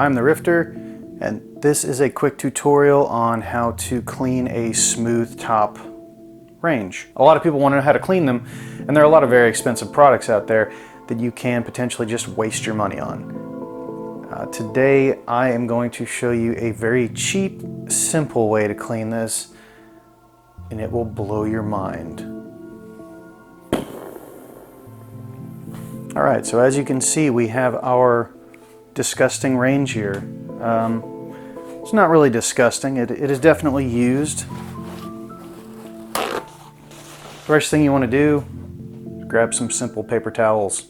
I'm the Rifter, and this is a quick tutorial on how to clean a smooth top range. A lot of people want to know how to clean them, and there are a lot of very expensive products out there that you can potentially just waste your money on. Today I am going to show you a very cheap, simple way to clean this, and it will blow your mind. Alright, so as you can see, we have our disgusting range here. It's not really disgusting, it is definitely used. First thing you want to do is grab some simple paper towels.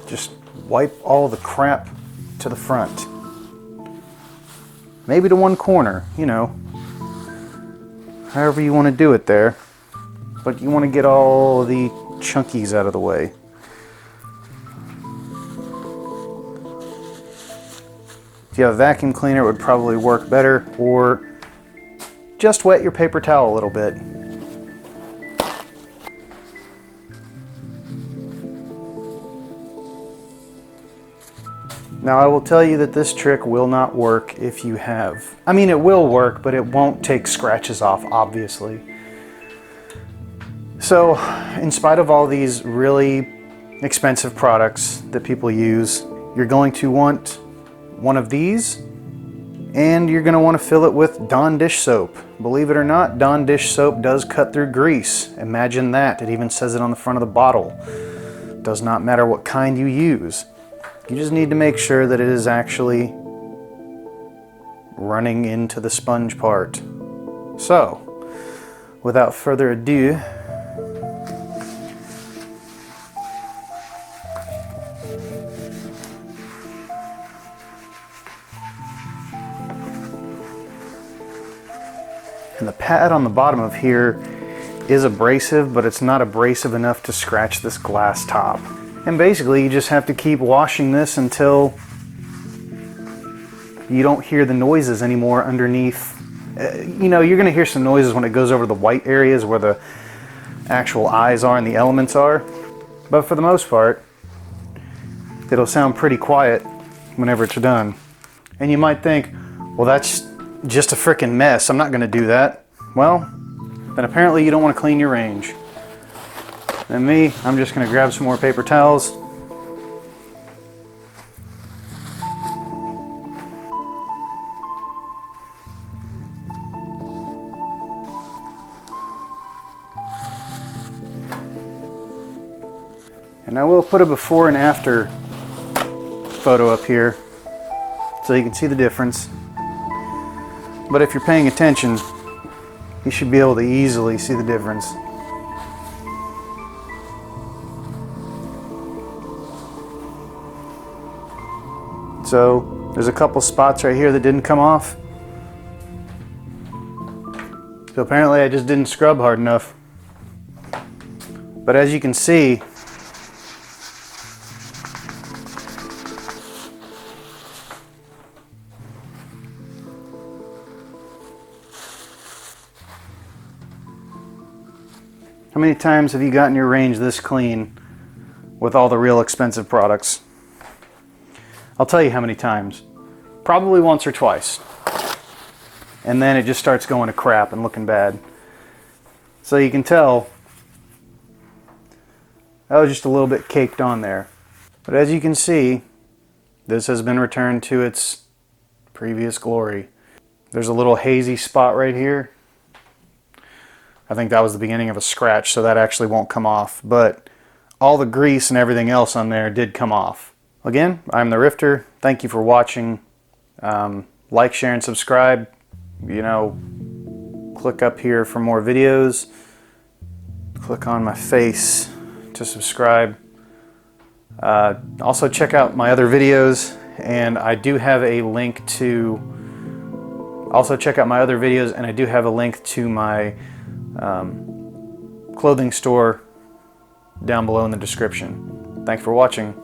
Just wipe all the crap to the front. Maybe to one corner, you know, however you want to do it there. But you want to get all the chunkies out of the way. If you have a vacuum cleaner, it would probably work better, or just wet your paper towel a little bit. Now I will tell you that this trick will not work if you have, I mean it will work, but it won't take scratches off, obviously. So in spite of all these really expensive products that people use, you're going to want one of these, and you're going to want to fill it with Dawn dish soap. Believe it or not, Dawn dish soap does cut through grease. Imagine that. It even says it on the front of the bottle. Does not matter what kind you use. You just need to make sure that it is actually running into the sponge part. So, without further ado, and the pad on the bottom of here is abrasive, but it's not abrasive enough to scratch this glass top. And basically you just have to keep washing this until you don't hear the noises anymore underneath. You know, you're going to hear some noises when it goes over the white areas where the actual eyes are and the elements are. But for the most part, it'll sound pretty quiet whenever it's done. And you might think, well, that's just a frickin' mess. I'm not going to do that. Well, then apparently you don't want to clean your range. And me, I'm just going to grab some more paper towels. And I will put a before and after photo up here so you can see the difference. But if you're paying attention, you should be able to easily see the difference. So there's a couple spots right here that didn't come off. So apparently I just didn't scrub hard enough. But as you can see, how many times have you gotten your range this clean with all the real expensive products? I'll tell you how many times. Probably once or twice. And then it just starts going to crap and looking bad. So you can tell that was just a little bit caked on there. But as you can see, this has been returned to its previous glory. There's a little hazy spot right here. I think that was the beginning of a scratch, so that actually won't come off. But all the grease and everything else on there did come off. Again, I'm the Rifter. Thank you for watching. Like, share, and subscribe. You know, click up here for more videos. Click on my face to subscribe. Also check out my other videos, and I do have a link to my clothing store down below in the description. Thanks for watching.